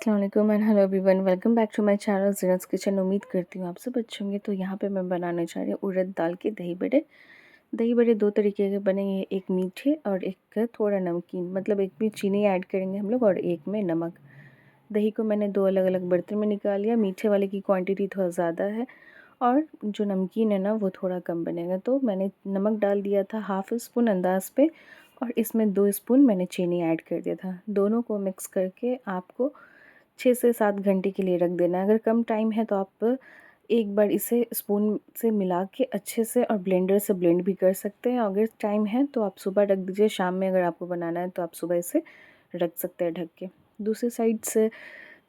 अस्सलाम and hello everyone, welcome back to my channel Zeenat kitchen. उम्मीद करती हूँ आप सब अच्छे होंगे। तो यहाँ पे मैं बनाने जा रही हूँ उड़द दाल के दही बड़े। दही बड़े दो तरीके के बनेंगे, एक मीठे और एक थोड़ा नमकीन। मतलब एक में चीनी ऐड करेंगे हम लोग और एक में नमक। दही को मैंने दो अलग अलग बर्तन में निकाल लिया। मीठे वाले की क्वान्टिटी थोड़ा ज़्यादा है और जो नमकीन है ना वो थोड़ा कम बनेगा। तो मैंने नमक डाल दिया था हाफ़ स्पून अंदाज़ पे, और इसमें 2 स्पून मैंने चीनी ऐड कर दिया था। दोनों को मिक्स करके आपको 6 से 7 घंटे के लिए रख देना है। अगर कम टाइम है तो आप एक बार इसे स्पून से मिला के अच्छे से और ब्लेंडर से ब्लेंड भी कर सकते हैं। अगर टाइम है तो आप सुबह रख दीजिए। शाम में अगर आपको बनाना है तो आप सुबह इसे रख सकते हैं ढक के। दूसरी साइड से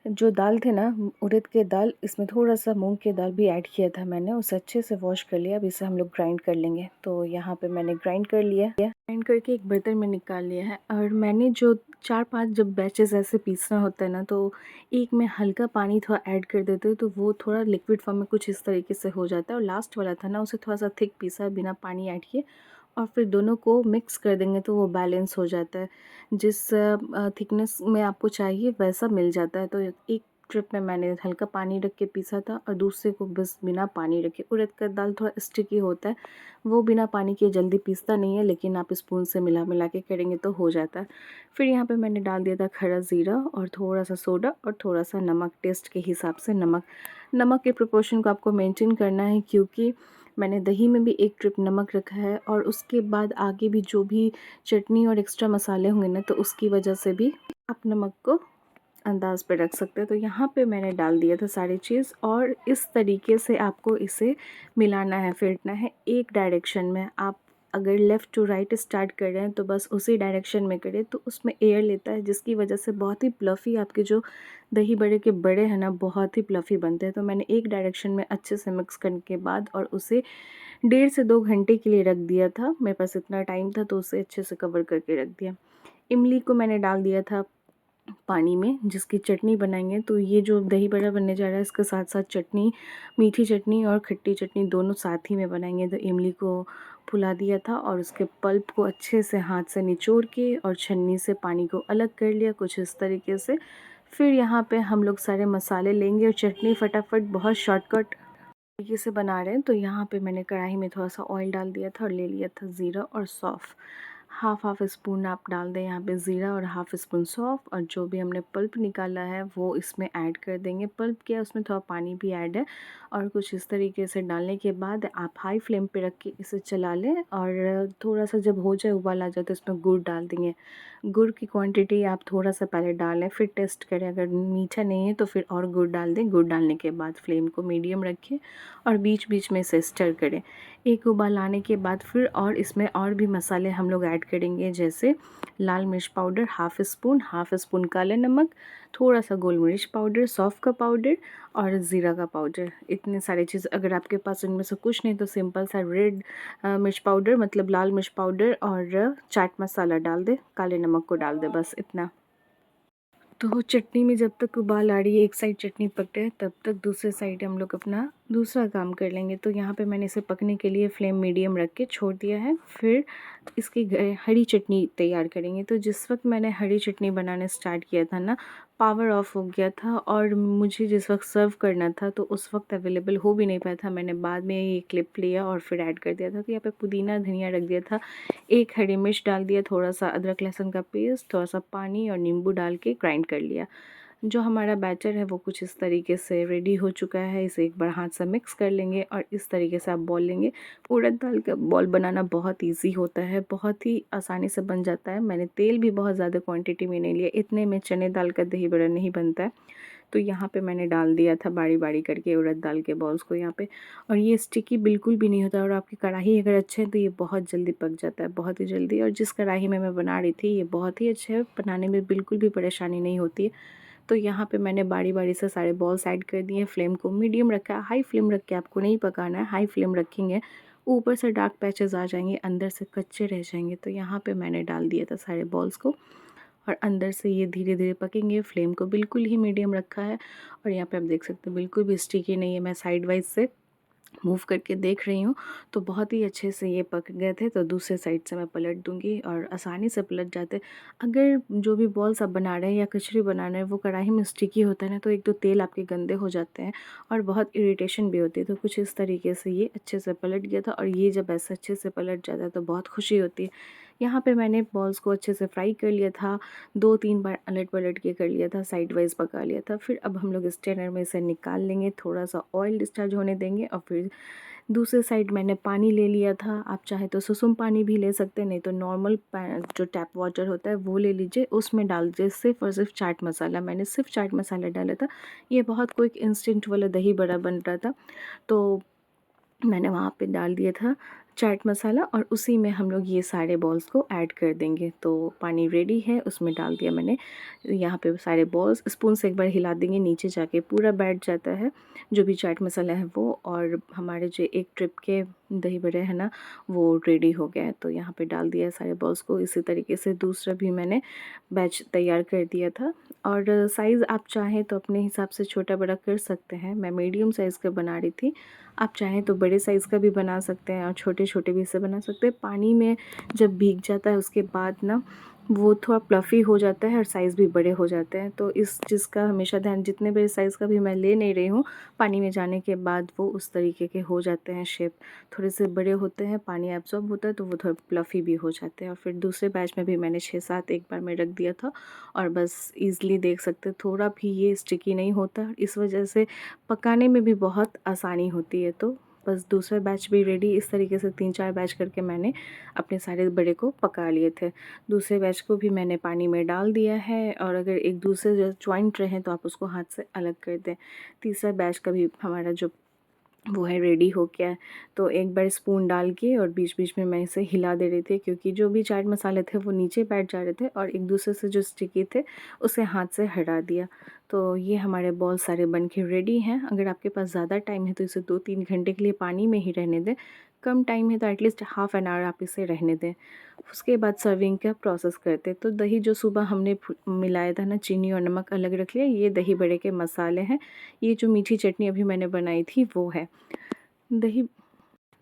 जो दाल थे ना उड़द के दाल, इसमें थोड़ा सा मूंग के दाल भी ऐड किया था मैंने। उसे अच्छे से वॉश कर लिया। अब इसे हम लोग ग्राइंड कर लेंगे। तो यहाँ पे मैंने ग्राइंड कर लिया, ग्राइंड करके एक बर्तन में निकाल लिया है। और मैंने जो 4-5 जब बैचेस ऐसे पीसना होता है ना, तो एक में हल्का पानी थोड़ा ऐड कर देते हो तो वो थोड़ा लिक्विड फॉर्म में कुछ इस तरीके से हो जाता है। और लास्ट वाला था ना उसे थोड़ा सा थिक पीसा बिना पानी ऐड किए, और फिर दोनों को मिक्स कर देंगे तो वो बैलेंस हो जाता है। जिस थिकनेस में आपको चाहिए वैसा मिल जाता है। तो एक ट्रिप में मैंने हल्का पानी रख के पीसा था और दूसरे को बस बिना पानी रखे। उड़द का दाल थोड़ा स्टिकी होता है, वो बिना पानी के जल्दी पीसता नहीं है, लेकिन आप स्पून से मिला मिला के करेंगे तो हो जाता है। फिर यहाँ पे मैंने डाल दिया था खड़ा ज़ीरा और थोड़ा सा सोडा और थोड़ा सा नमक, टेस्ट के हिसाब से नमक। नमक के प्रोपोर्शन को आपको मेंटेन करना है, क्योंकि मैंने दही में भी एक ट्रिप नमक रखा है और उसके बाद आगे भी जो भी चटनी और एक्स्ट्रा मसाले होंगे ना, तो उसकी वजह से भी आप नमक को अंदाज़ पे रख सकते हैं। तो यहाँ पे मैंने डाल दिया था सारी चीज़, और इस तरीके से आपको इसे मिलाना है, फेंटना है एक डायरेक्शन में। आप अगर लेफ़्ट टू राइट स्टार्ट कर रहे हैं तो बस उसी डायरेक्शन में करें, तो उसमें एयर लेता है, जिसकी वजह से बहुत ही प्लफ़ी आपके जो दही बड़े के बड़े हैं ना, बहुत ही प्लफ़ी बनते हैं। तो मैंने एक डायरेक्शन में अच्छे से मिक्स करने के बाद और उसे 1.5 से 2 घंटे के लिए रख दिया था। मेरे पास इतना टाइम था तो उसे अच्छे से कवर करके रख दिया। इमली को मैंने डाल दिया था पानी में, जिसकी चटनी बनाएंगे। तो ये जो दही बड़ा बनने जा रहा है इसके साथ साथ चटनी, मीठी चटनी और खट्टी चटनी दोनों साथ ही में बनाएंगे। तो इमली को फुला दिया था और उसके पल्प को अच्छे से हाथ से निचोड़ के और छन्नी से पानी को अलग कर लिया, कुछ इस तरीके से। फिर यहाँ पे हम लोग सारे मसाले लेंगे और चटनी फटाफट बहुत शॉर्टकट तरीके से बना रहे हैं। तो यहाँ पे मैंने कढ़ाई में थोड़ा सा ऑयल डाल दिया था और ले लिया था ज़ीरा और सौंफ। हाफ स्पून आप डाल दें यहाँ पे ज़ीरा और हाफ स्पून सौंफ, और जो भी हमने पल्प निकाला है वो इसमें ऐड कर देंगे। पल्प क्या, उसमें थोड़ा पानी भी ऐड है। और कुछ इस तरीके से डालने के बाद आप हाई फ्लेम पे रख के इसे चला लें, और थोड़ा सा जब हो जाए, उबाल आ जाए, तो इसमें गुड़ डाल देंगे। गुड़ की क्वांटिटी आप थोड़ा सा पहले डालें, फिर टेस्ट करें। अगर मीठा नहीं है तो फिर और गुड़ डाल दें। गुड़ डालने के बाद फ्लेम को मीडियम रखें और बीच बीच में इसे स्टर करें। एक उबाल आने के बाद फिर और इसमें और भी मसाले हम लोग ऐड करेंगे, जैसे लाल मिर्च पाउडर हाफ स्पून काला नमक, थोड़ा सा गोल मिर्च पाउडर, सौंफ का पाउडर और ज़ीरा का पाउडर। इतने सारी चीज़, अगर आपके पास इनमें से कुछ नहीं तो सिंपल सा रेड मिर्च पाउडर, मतलब लाल मिर्च पाउडर और चाट मसाला डाल दे, काले नमक को डाल दे, बस इतना। तो चटनी में जब तक उबाल आ रही है, एक साइड चटनी पक रहा है, तब तक दूसरे साइड हम लोग अपना दूसरा काम कर लेंगे। तो यहाँ पे मैंने इसे पकने के लिए फ्लेम मीडियम रख के छोड़ दिया है। फिर इसकी हरी चटनी तैयार करेंगे। तो जिस वक्त मैंने हरी चटनी बनाना स्टार्ट किया था ना, पावर ऑफ हो गया था और मुझे जिस वक्त सर्व करना था तो उस वक्त अवेलेबल हो भी नहीं पाया था। मैंने बाद में ये क्लिप लिया और फिर ऐड कर दिया था। तो यहाँ पे पुदीना धनिया रख दिया था, एक हरी मिर्च डाल दिया, थोड़ा सा अदरक लहसुन का पेस्ट, थोड़ा सा पानी और नींबू डाल के ग्राइंड कर लिया। जो हमारा बैटर है वो कुछ इस तरीके से रेडी हो चुका है। इसे एक बार हाथ से मिक्स कर लेंगे और इस तरीके से आप बॉल लेंगे। उड़द दाल का बॉल बनाना बहुत इजी होता है, बहुत ही आसानी से बन जाता है। मैंने तेल भी बहुत ज़्यादा क्वांटिटी में नहीं लिया, इतने में चने दाल का दही बड़ा नहीं बनता है। तो यहाँ पे मैंने डाल दिया था बारी बारी करके उड़द दाल के बॉल्स को यहाँ पे, और ये स्टिकी बिल्कुल भी नहीं होता। और आपकी कढ़ाई अगर अच्छे है तो ये बहुत जल्दी पक जाता है, बहुत ही जल्दी। और जिस कढ़ाई में मैं बना रही थी ये बहुत ही अच्छा है, बनाने में बिल्कुल भी परेशानी नहीं होती है। तो यहाँ पे मैंने बारी बारी से सारे बॉल्स ऐड कर दिए। फ्लेम को मीडियम रखा है, हाई फ्लेम रख के आपको नहीं पकाना है। हाई फ्लेम रखेंगे ऊपर से डार्क पैचेस आ जाएंगे, अंदर से कच्चे रह जाएंगे। तो यहाँ पे मैंने डाल दिया था सारे बॉल्स को, और अंदर से ये धीरे धीरे पकेंगे। फ्लेम को बिल्कुल ही मीडियम रखा है। और यहाँ पे आप देख सकते हैं बिल्कुल भी स्टिकी नहीं है। मैं साइड वाइज से मूव करके देख रही हूँ तो बहुत ही अच्छे से ये पक गए थे। तो दूसरे साइड से मैं पलट दूँगी और आसानी से पलट जाते। अगर जो भी बॉल्स आप बना रहे हैं या कचरी बना रहे हैं वो कढ़ाई में स्टिकी होता है ना, तो एक तो तेल आपके गंदे हो जाते हैं और बहुत इरिटेशन भी होती है। तो कुछ इस तरीके से ये अच्छे से पलट गया था, और ये जब ऐसे अच्छे से पलट जाता है तो बहुत खुशी होती है। यहाँ पे मैंने बॉल्स को अच्छे से फ्राई कर लिया था, 2-3 बार अलट-पलट के कर लिया था, साइड वाइज़ पका लिया था। फिर अब हम लोग स्ट्रेनर में इसे निकाल लेंगे, थोड़ा-सा ऑयल डिस्चार्ज होने देंगे और फिर दूसरे साइड मैंने पानी ले लिया था। आप चाहे तो सुसुम पानी भी ले सकते हैं, नहीं तो नॉर्मल जो टैप वाटर होता है वो ले लीजिए। उसमें डाल दीजिए सिर्फ़ और सिर्फ चाट मसाला। मैंने सिर्फ चाट मसाला डाला था। ये बहुत क्विक इंस्टेंट वाला दही बड़ा बन रहा था, तो मैंने वहाँ पे डाल दिया था चाट मसाला, और उसी में हम लोग ये सारे बॉल्स को ऐड कर देंगे। तो पानी रेडी है, उसमें डाल दिया मैंने यहाँ पे सारे बॉल्स। स्पून से एक बार हिला देंगे, नीचे जाके पूरा बैठ जाता है जो भी चाट मसाला है वो। और हमारे जो एक ट्रिप के दही बड़े हैं ना, वो रेडी हो गया है। तो यहाँ पे डाल दिया है सारे बॉल्स को। इसी तरीके से दूसरा भी मैंने बैच तैयार कर दिया था। और साइज़ आप चाहें तो अपने हिसाब से छोटा बड़ा कर सकते हैं। मैं मीडियम साइज़ का बना रही थी, आप चाहें तो बड़े साइज़ का भी बना सकते हैं और छोटे-छोटे भी इसे बना सकते हैं। पानी में जब भीग जाता है उसके बाद ना वो थोड़ा फ्लफ़ी हो जाता है और साइज़ भी बड़े हो जाते हैं। तो इस चीज़ का हमेशा ध्यान, जितने बड़े साइज़ का भी मैं ले नहीं रही हूँ, पानी में जाने के बाद वो उस तरीके के हो जाते हैं शेप। थोड़े से बड़े होते हैं, पानी एब्ज़ॉर्ब होता है तो वो थोड़ा फ्लफ़ी भी हो जाते हैं। और फिर दूसरे बैच में भी मैंने 6-7 एक बार में रख दिया था, और बस ईज़िली देख सकते हैं थोड़ा भी ये स्टिकी नहीं होता। इस वजह से पकाने में भी बहुत आसानी होती है। तो बस दूसरा बैच भी रेडी। इस तरीके से 3-4 बैच करके मैंने अपने सारे बड़े को पका लिए थे। दूसरे बैच को भी मैंने पानी में डाल दिया है, और अगर एक दूसरे जो जॉइंट रहें तो आप उसको हाथ से अलग कर दें। तीसरा बैच का भी हमारा जो वो है रेडी हो गया है। तो एक बार स्पून डाल के और बीच-बीच में मैं इसे हिला दे रही थी, क्योंकि जो भी चाट मसाले थे वो नीचे बैठ जा रहे थे और एक दूसरे से जो स्टिकी थे उसे हाथ से हटा दिया। तो ये हमारे बॉल सारे बन के रेडी हैं। अगर आपके पास ज़्यादा टाइम है तो इसे 2-3 घंटे के लिए पानी में ही रहने दें। कम टाइम है तो एटलीस्ट हाफ़ एन आवर आप इसे रहने दें। उसके बाद सर्विंग का प्रोसेस करते हैं। तो दही जो सुबह हमने मिलाया था ना, चीनी और नमक अलग रख लिया। ये दही बड़े के मसाले हैं। ये जो मीठी चटनी अभी मैंने बनाई थी वो है। दही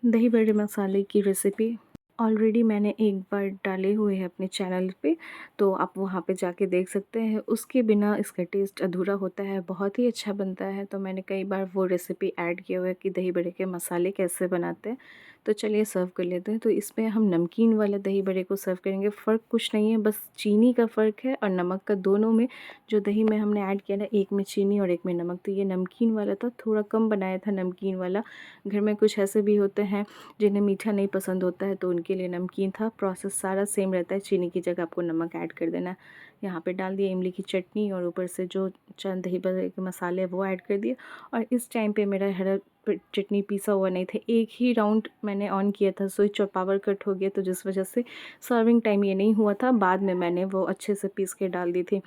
दही बड़े मसाले की रेसिपी ऑलरेडी मैंने एक बार डाले हुए हैं अपने चैनल पे, तो आप वहाँ पे जाके देख सकते हैं। उसके बिना इसका टेस्ट अधूरा होता है, बहुत ही अच्छा बनता है। तो मैंने कई बार वो रेसिपी ऐड किया हुआ है कि दही बड़े के मसाले कैसे बनाते हैं। तो चलिए सर्व कर लेते हैं। तो इसमें हम नमकीन वाला दही बड़े को सर्व करेंगे। फ़र्क कुछ नहीं है, बस चीनी का फ़र्क है और नमक का। दोनों में जो दही में हमने ऐड किया ना, एक में चीनी और एक में नमक, तो ये नमकीन वाला था, थोड़ा कम बनाया था नमकीन वाला। घर में कुछ ऐसे भी होते हैं जिन्हें मीठा नहीं पसंद होता है, तो उनके लिए नमकीन था। प्रोसेस सारा सेम रहता है, चीनी की जगह आपको नमक ऐड कर देना। यहाँ पे डाल दिया इमली की चटनी, और ऊपर से जो चंद दही बड़े के मसाले वो ऐड कर दिए। और इस टाइम पे मेरा हरा चटनी पीसा हुआ नहीं था। एक ही राउंड मैंने ऑन किया था स्विच और पावर कट हो गया, तो जिस वजह से सर्विंग टाइम ये नहीं हुआ था। बाद में मैंने वो अच्छे से पीस के डाल दी थी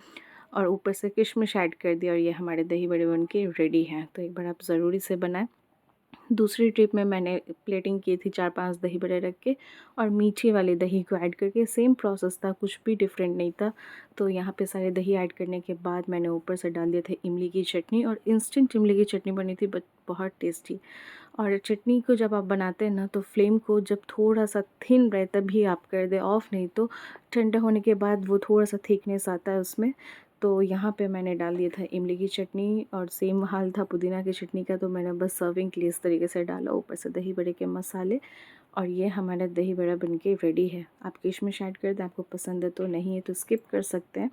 और ऊपर से किशमिश ऐड कर दिया, और ये हमारे दही बड़े बन के रेडी हैं। तो एक बार आप ज़रूरी से बनाएं। दूसरी ट्रिप में मैंने प्लेटिंग की थी 4-5 दही बड़े रख के, और मीठे वाले दही को ऐड करके सेम प्रोसेस था, कुछ भी डिफरेंट नहीं था। तो यहाँ पे सारे दही ऐड करने के बाद मैंने ऊपर से डाल दिया था इमली की चटनी, और इंस्टेंट इमली की चटनी बनी थी, बट बहुत टेस्टी। और चटनी को जब आप बनाते हैं ना, तो फ्लेम को जब थोड़ा सा थिन रहे तभी आप कर दें ऑफ़, नहीं तो ठंडा होने के बाद वो थोड़ा सा थिकनेस आता है उसमें। तो यहाँ पे मैंने डाल दिया था इमली की चटनी, और सेम हाल था पुदीना की चटनी का। तो मैंने बस सर्विंग के लिए इस तरीके से डाला, ऊपर से दही बड़े के मसाले, और ये हमारा दही बड़ा बनके रेडी है। आप किशमिश ऐड कर दें, आपको पसंद है तो, नहीं है तो स्किप कर सकते हैं।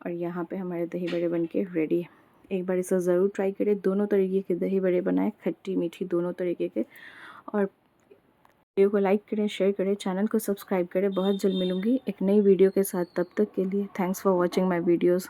और यहाँ पे हमारे दही बड़े बनके रेडी है। एक बार इसे ज़रूर ट्राई करें। दोनों तरीके के दही बड़े बनाएं, खट्टी मीठी दोनों तरीके के। और वीडियो को लाइक करें, शेयर करें, चैनल को सब्सक्राइब करें। बहुत जल्द मिलूँगी एक नई वीडियो के साथ। तब तक के लिए thanks for watching my videos.